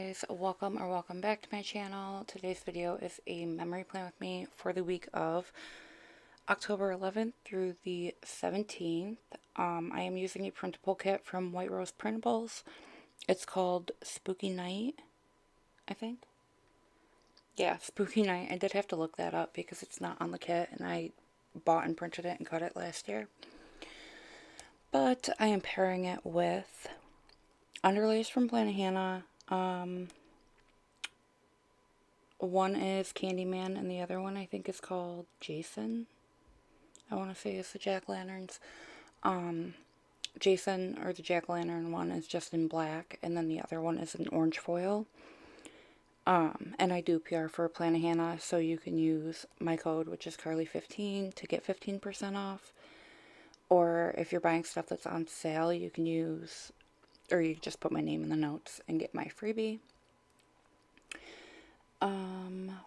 guys, welcome back to my channel. Today's video is a memory plan with me for the week of October 11th through the 17th. I am using a printable kit from White Rose Printables. It's called Spooky Night, I think. Yeah, Spooky Night. I did have to look that up because it's not on the kit, and I bought and printed it and cut it last year. But I am pairing it with underlays from PlannaHannah. One is Candyman and the other one I think is called Jason. I want to say it's the jack-o'-lanterns. Jason, or the jack-o'-lantern one, is just in black, and then the other one is in orange foil. And I do PR for PlannaHannah, so you can use my code, which is Carly15, to get 15% off. Or if you're buying stuff that's on sale, you can use, or you just put my name in the notes and get my freebie.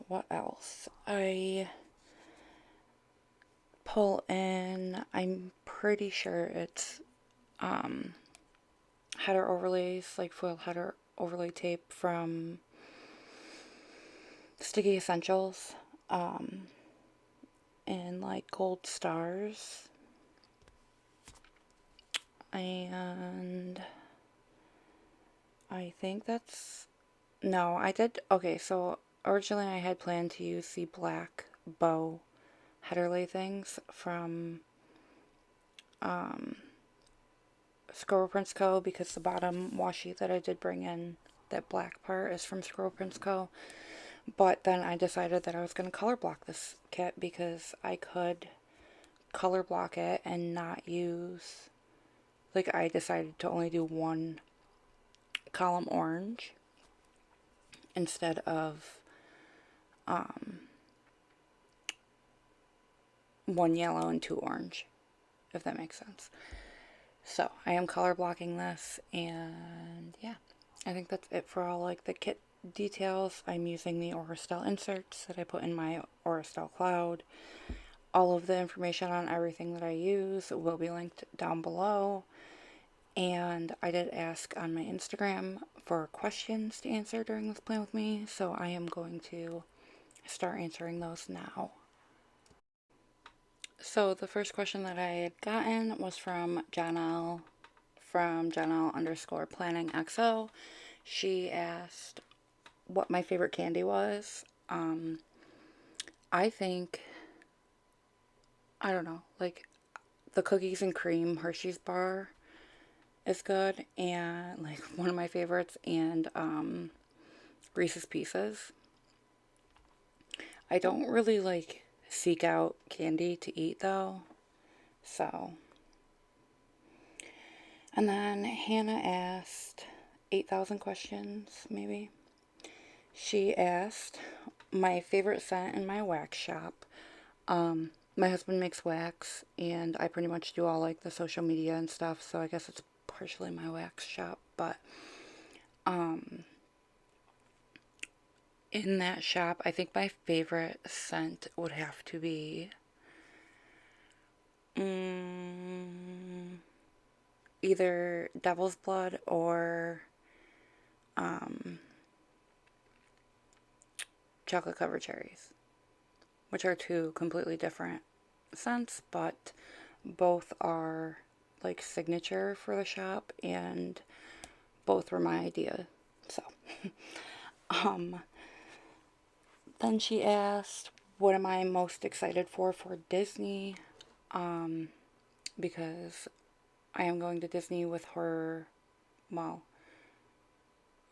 What else? I pull in, I'm pretty sure it's, header overlays, like foil header overlay tape from Sticky Essentials, in like gold stars. And I think that's, no, I did, okay, so originally I had planned to use the black bow header lay things from Squirrel Prints Co. because the bottom washi that I did bring in, that black part, is from Squirrel Prints Co. But then I decided that I was going to color block this kit because I could color block it and not use, like, I decided to only do one column orange instead of one yellow and two orange, if that makes sense. So I am color blocking this, and yeah, I think that's it for all like the kit details. I'm using the Aura Estelle inserts that I put in my Aura Estelle Cloud. All of the information on everything that I use will be linked down below. And I did ask on my Instagram for questions to answer during this plan with me, so I am going to start answering those now. So the first question that I had gotten was from Janelle, from Janelle_PlanningXO. She asked what my favorite candy was. I think, I don't know, like the cookies and cream Hershey's bar is good, and like one of my favorites, and Reese's Pieces. I don't really like seek out candy to eat though, so. And then Hannah asked 8,000 questions, maybe. She asked my favorite scent in my wax shop. My husband makes wax, and I pretty much do all like the social media and stuff, so I guess it's partially my wax shop, but in that shop, I think my favorite scent would have to be either Devil's Blood or Chocolate Covered Cherries, which are two completely different scents, but both are like signature for the shop, and both were my idea. So then she asked, what am I most excited for Disney? Because I am going to Disney with her, well,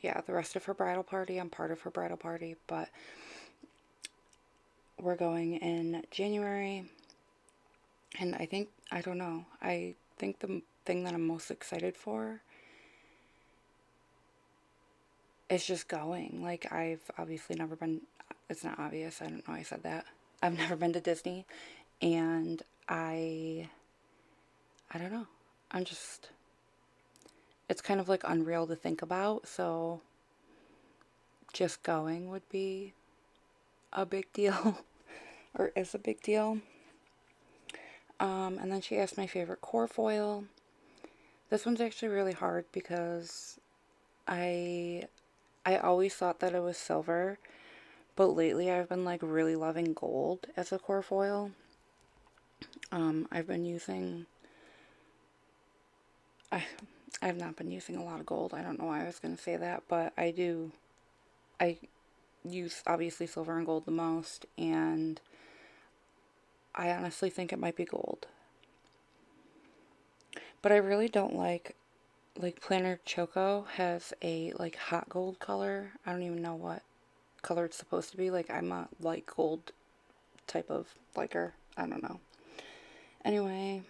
yeah, the rest of her bridal party. I'm part of her bridal party, but we're going in January, and I think, I don't know, I think the thing that I'm most excited for is just going. Like, I've obviously never been, it's not obvious, I don't know why I said that. I've never been to Disney, and I don't know, I'm just, it's kind of like unreal to think about, so just going would be a big deal, or is a big deal. And then she asked my favorite core foil. This one's actually really hard because I I always thought that it was silver, but lately I've been like really loving gold as a core foil. I've been using, I, I've not been using a lot of gold. I don't know why I was going to say that, but I do. I use obviously silver and gold the most, and I honestly think it might be gold. But I really don't like Planner Choco has a like hot gold color. I don't even know what color it's supposed to be. Like I'm a light gold type of liker. I don't know. Anyway,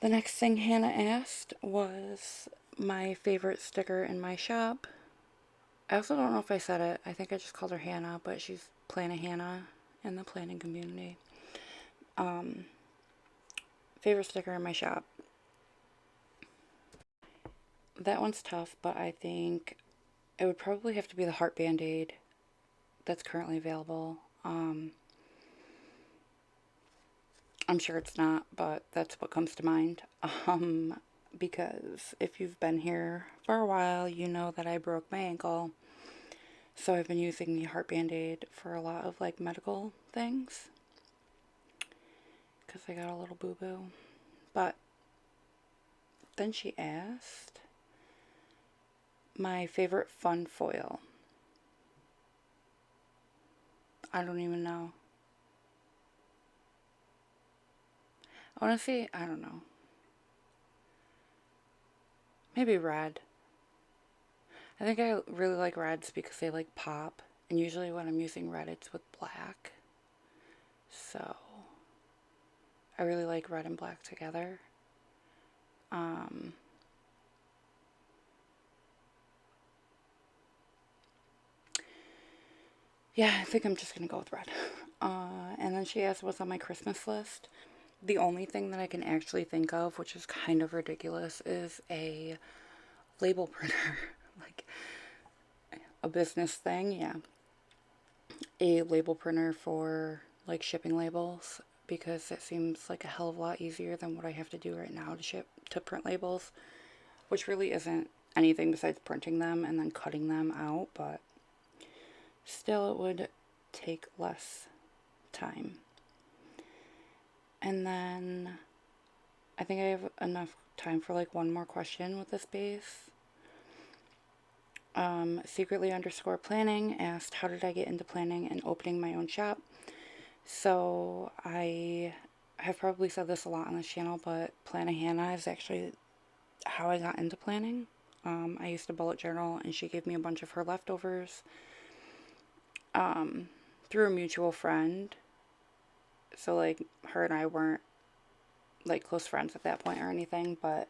the next thing Hannah asked was my favorite sticker in my shop. I also don't know if I said it. I think I just called her Hannah, but she's PlannaHannah in the planning community. Um, Favorite sticker in my shop. That one's tough, but I think it would probably have to be the heart band-aid that's currently available. I'm sure it's not, but that's what comes to mind. Because if you've been here for a while, you know that I broke my ankle. So I've been using the heart band-aid for a lot of like medical things. Because I got a little boo-boo. But then she asked my favorite fun foil. I don't even know. I want to say, I don't know. Maybe red. I think I really like reds because they like pop. And usually when I'm using red, it's with black. So I really like red and black together. Yeah, I think I'm just going to go with red. And then she asked what's on my Christmas list. The only thing that I can actually think of, which is kind of ridiculous, is a label printer. Like a business thing, yeah. A label printer for like shipping labels because it seems like a hell of a lot easier than what I have to do right now to print labels, which really isn't anything besides printing them and then cutting them out, but still it would take less time. And then I think I have enough time for like one more question with this base. Secretly underscore planning asked, how did I get into planning and opening my own shop? So I have probably said this a lot on this channel, but PlannaHannah is actually how I got into planning. I used to bullet journal, and she gave me a bunch of her leftovers through a mutual friend. So like her and I weren't like close friends at that point or anything, but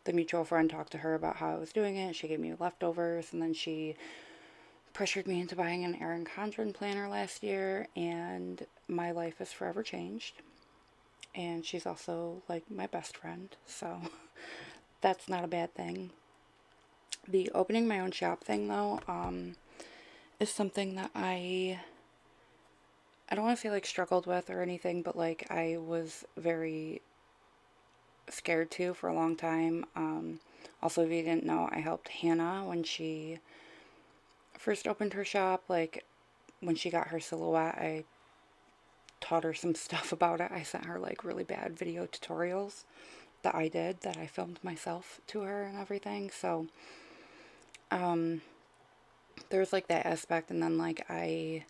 the mutual friend talked to her about how I was doing it. She gave me leftovers, and then she pressured me into buying an Erin Condren planner last year, and my life has forever changed. And she's also like my best friend, so that's not a bad thing. The opening my own shop thing, though, is something that I don't want to say like struggled with or anything, but like I was very scared to for a long time. Also, if you didn't know, I helped Hannah when she first opened her shop. Like when she got her silhouette, I taught her some stuff about it. I sent her like really bad video tutorials that I did, that I filmed myself to her and everything. So there's like that aspect, and then like I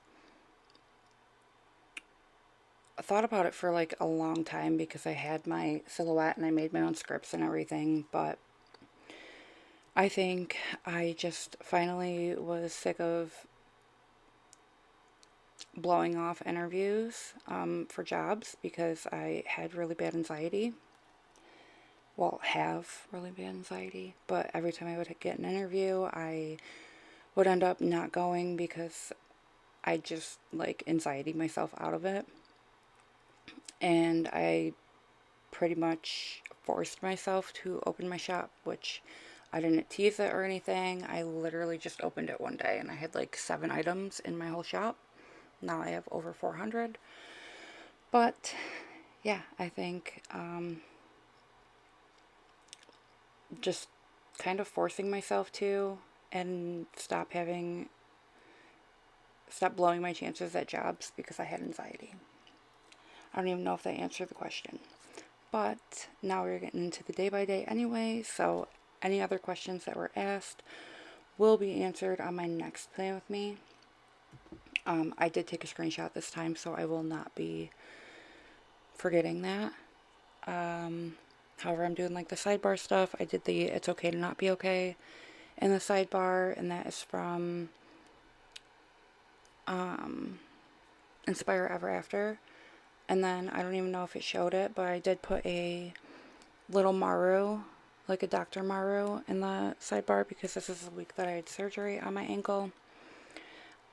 thought about it for like a long time because I had my silhouette and I made my own scripts and everything, but I think I just finally was sick of blowing off interviews for jobs because I had really bad anxiety. Well, have really bad anxiety, but every time I would get an interview, I would end up not going because I just like anxiety myself out of it. And I pretty much forced myself to open my shop, which I didn't tease it or anything. I literally just opened it one day and I had like 7 items in my whole shop. Now I have over 400. But yeah, I think just kind of forcing myself to, and stop blowing my chances at jobs because I had anxiety. I don't even know if that answered the question. But now we're getting into the day by day anyway, so any other questions that were asked will be answered on my next Plan With Me. I did take a screenshot this time, so I will not be forgetting that. However, I'm doing like the sidebar stuff. I did the It's Okay to Not Be Okay in the sidebar, and that is from Inspire Ever After. And then I don't even know if it showed it, but I did put a little Maru, like a Dr. Maru, in the sidebar because this is the week that I had surgery on my ankle.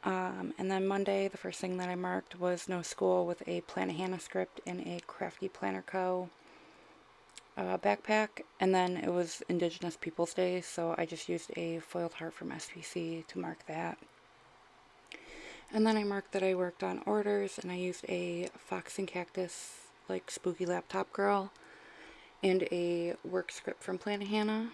And then Monday, the first thing that I marked was no school with a PlannaHannah script in a Crafty Planner Co. Backpack. And then it was Indigenous Peoples Day, so I just used a foiled heart from SPC to mark that. And then I marked that I worked on orders, and I used a Fox and Cactus, like Spooky Laptop Girl, and a work script from PlannaHannah.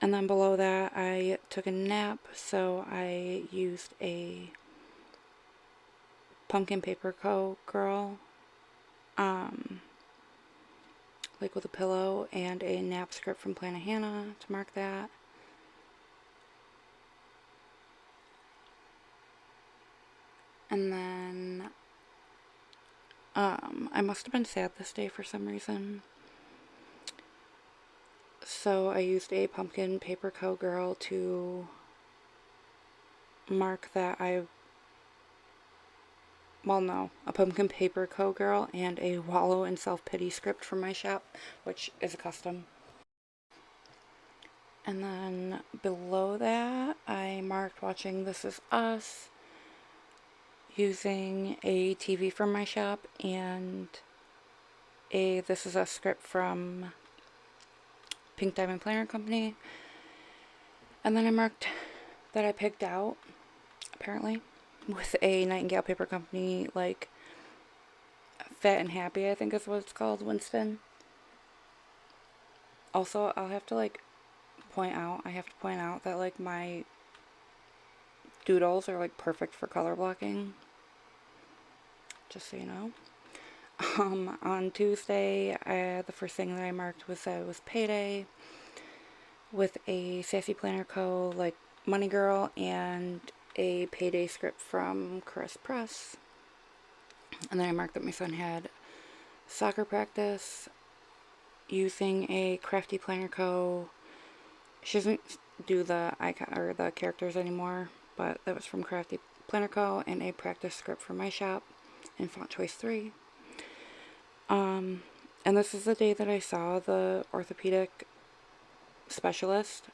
And then below that, I took a nap, so I used a Pumpkin Paper Co. girl, like with a pillow, and a nap script from PlannaHannah to mark that. And then, I must have been sad this day for some reason. So I used a Pumpkin Paper Co. girl to mark that a Pumpkin Paper Co. girl and a Wallow in Self-Pity script from my shop, which is a custom. And then below that, I marked watching This Is Us, using a TV from my shop, and a This Is Us script from Pink Diamond Planner Company. And then I marked that I picked out, apparently, with a Nightingale Paper Company, like Fat and Happy, I think is what it's called, Winston. Also, I have to point out that like my doodles are like perfect for color blocking, just so you know. On Tuesday, the first thing that I marked was that it was payday, with a Sassy Planner Co. like Money Girl and a payday script from Caress Press. And then I marked that my son had soccer practice, using a Crafty Planner Co. She doesn't do the icon or the characters anymore, but that was from Crafty Planner Co. and a practice script from my shop in Font Choice 3. And this is the day that I saw the orthopedic specialist,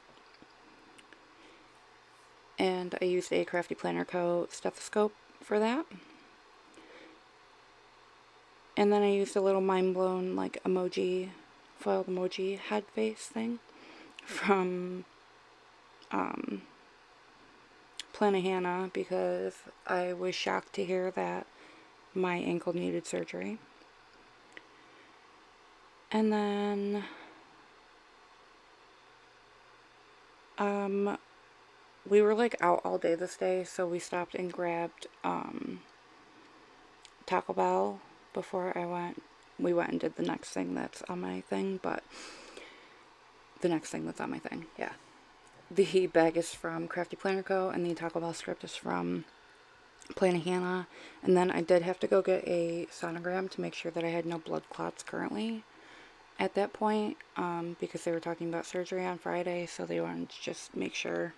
and I used a Crafty Planner Co. stethoscope for that. And then I used a little mind blown like emoji, foiled emoji head face thing from PlannaHannah, because I was shocked to hear that my ankle needed surgery. And then we were like out all day this day, so we stopped and grabbed Taco Bell before we went and did the next thing that's on my thing, yeah. The bag is from Crafty Planner Co. and the Taco Bell script is from PlannaHannah. And then I did have to go get a sonogram to make sure that I had no blood clots currently at that point, because they were talking about surgery on Friday, so they wanted to just make sure.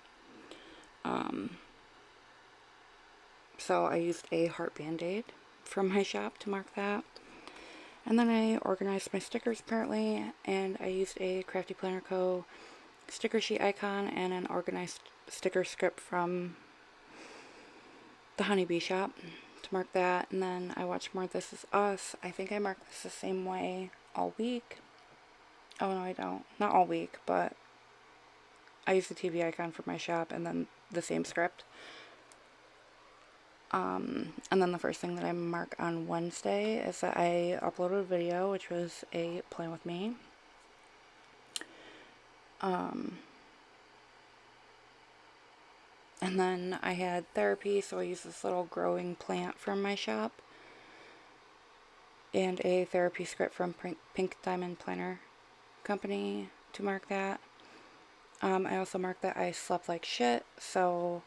So I used a heart band-aid from my shop to mark that. And then I organized my stickers apparently, and I used a Crafty Planner Co. sticker sheet icon and an organized sticker script from the Honeybee shop to mark that. And then I watched more This Is Us. I think I marked this the same way all week. Oh no, I don't. Not all week, but I used the TV icon for my shop and then the same script. And then the first thing that I mark on Wednesday is that I uploaded a video, which was a Plan With Me. And then I had therapy, so I used this little growing plant from my shop and a therapy script from Pink Diamond Planner Company to mark that. I also marked that I slept like shit, so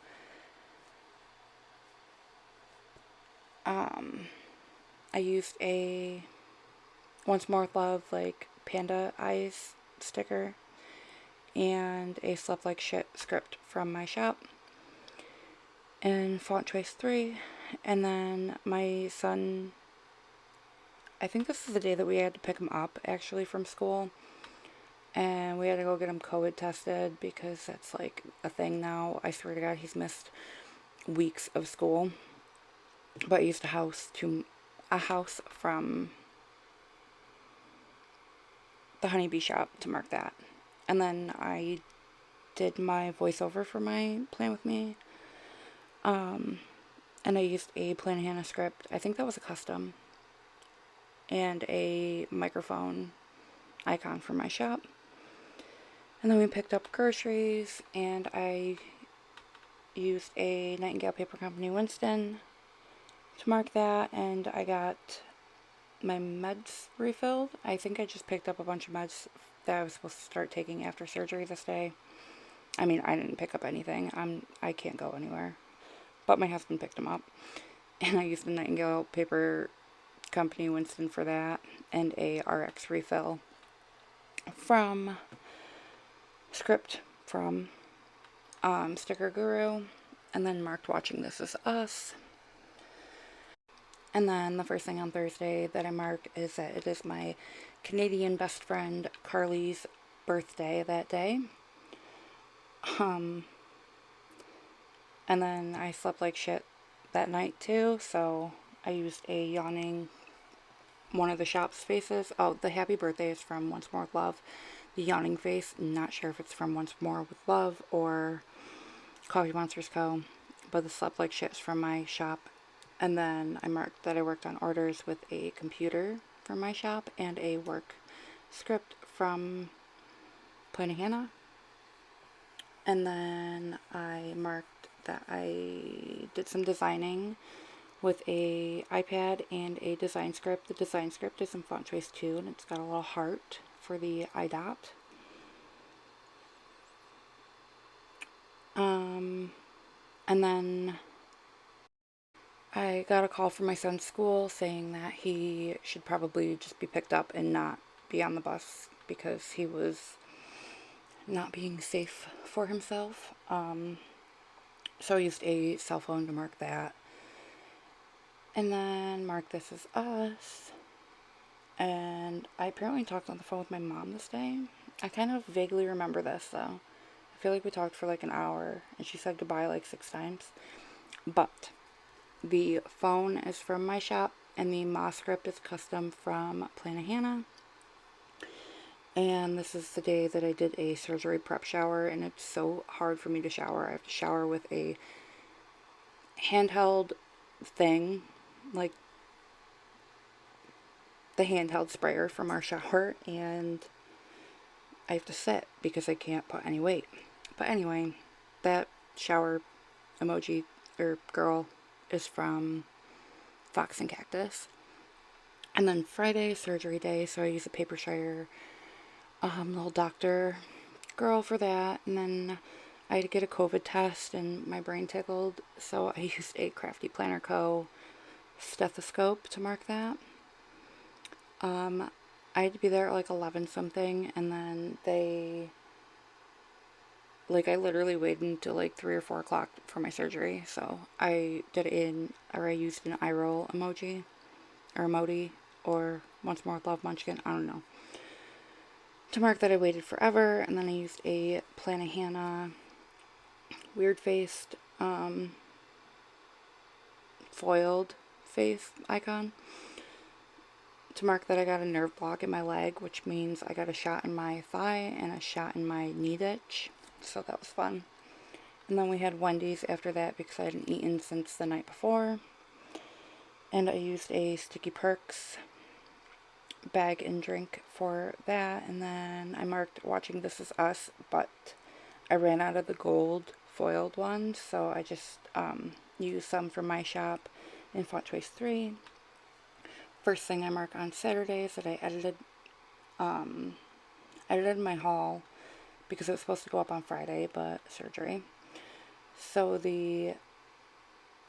I used a Once More Love like panda eyes sticker and a slept like shit script from my shop in font choice 3. And then my son, I think this is the day that we had to pick him up actually from school, and we had to go get him COVID tested because that's like a thing now. I swear to God, he's missed weeks of school. But I used a house from the honeybee shop to mark that. And then I did my voiceover for my Plan With Me. And I used a PlannaHannah script. I think that was a custom. And a microphone icon for my shop. And then we picked up groceries, and I used a Nightingale Paper Company Winston to mark that, and I got my meds refilled. I think I just picked up a bunch of meds that I was supposed to start taking after surgery this day. I mean, I didn't pick up anything. I can't go anywhere. But my husband picked them up. And I used the Nightingale Paper Company Winston for that, and a RX refill from script from Sticker Guru, and then marked Watching This Is Us. And then the first thing on Thursday that I mark is that it is my Canadian best friend Carly's birthday that day. And then I slept like shit that night too, so I used a yawning one of the shop's faces. Oh, the happy birthday is from Once More with Love. The yawning face, not sure if it's from Once More with Love or Coffee Monsters Co., but the slept like shit is from my shop. And then I marked that I worked on orders with a computer from my shop and a work script from PlannaHannah. And then I marked that I did some designing with a iPad and a design script. The design script is in font choice 2, and it's got a little heart for the iDot. And then I got a call from my son's school saying that he should probably just be picked up and not be on the bus because he was not being safe for himself. So I used a cell phone to mark that. And then mark This Is Us. And I apparently talked on the phone with my mom this day. I kind of vaguely remember this though. I feel like we talked for like an hour and she said goodbye like 6 times. But the phone is from my shop and the Ma script is custom from PlannaHannah. And this is the day that I did a surgery prep shower, and it's so hard for me to shower. I have to shower with a handheld thing, like the handheld sprayer from our shower, and I have to sit because I can't put any weight. But anyway, that shower emoji or girl is from Fox and Cactus. And then Friday, surgery day, so I use a paper shire little doctor girl for that. And then I had to get a COVID test and my brain tickled, so I used a Crafty Planner Co. stethoscope to mark that. I had to be there at like 11 something, and then I literally waited until like 3 or 4 o'clock for my surgery, so I used an eye roll emoji, or emoji, or Once More with Love Munchkin, I don't know, to mark that I waited forever. And then I used a PlannaHannah weird-faced, foiled face icon to mark that I got a nerve block in my leg, which means I got a shot in my thigh and a shot in my knee ditch, so that was fun. And then we had Wendy's after that because I hadn't eaten since the night before. And I used a Sticky Perks bag and drink for that. And then I marked watching This Is Us, but I ran out of the gold foiled ones, so I just used some from my shop in font choice 3. First thing I mark on Saturday is that I edited my haul because it was supposed to go up on Friday, but surgery. So the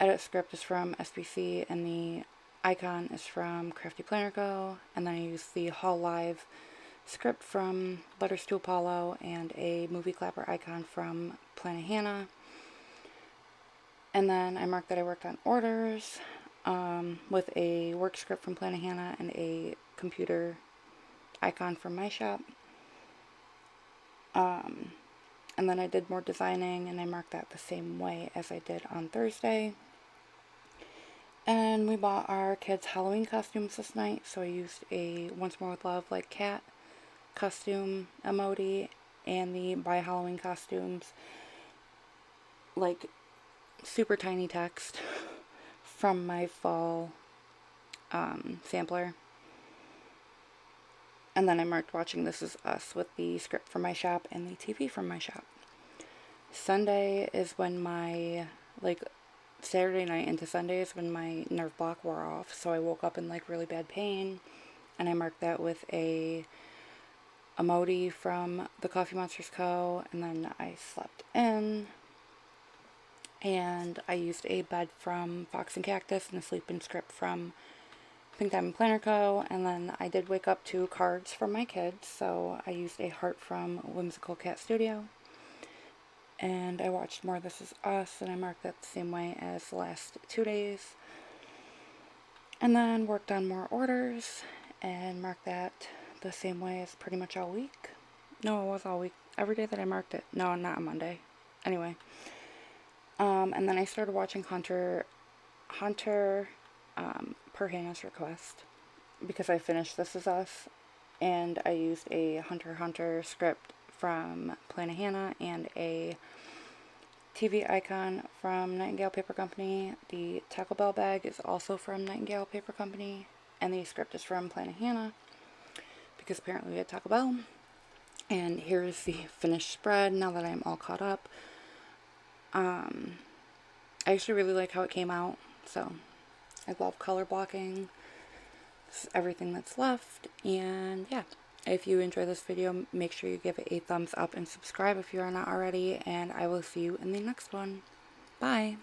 edit script is from SBC and the icon is from Crafty Planner Co. And then I used the Haul Live script from Letters to Apollo and a movie clapper icon from PlannaHannah. And then I marked that I worked on orders with a work script from PlannaHannah and a computer icon from my shop. And then I did more designing, and I marked that the same way as I did on Thursday. And we bought our kids' Halloween costumes this night, so I used a Once More With Love like cat costume emoji and the Buy Halloween costumes like super tiny text from my fall sampler. And then I marked watching This Is Us with the script from my shop and the TV from my shop. Sunday is when my, Saturday night into Sunday is when my nerve block wore off. So I woke up in, really bad pain. And I marked that with a emoji from the Coffee Monsters Co. And then I slept in. And I used a bed from Fox and Cactus and a sleep-in script from Pink Diamond Planner Co. And then I did wake up to cards from my kids, so I used a heart from Whimsical Cat Studio. And I watched more This Is Us, and I marked that the same way as the last 2 days. And then worked on more orders, and marked that the same way as pretty much all week. No, it was all week. Every day that I marked it. No, not on Monday. Anyway. And then I started watching Hunter per Hannah's request, because I finished This Is Us, and I used a Hunter x Hunter script from PlannaHannah and a TV icon from Nightingale Paper Company. The Taco Bell bag is also from Nightingale Paper Company, and the script is from PlannaHannah, because apparently we had Taco Bell. And here's the finished spread now that I'm all caught up. I actually really like how it came out, so I love color blocking. This is everything that's left, and yeah, if you enjoy this video, make sure you give it a thumbs up and subscribe if you are not already, and I will see you in the next one. Bye!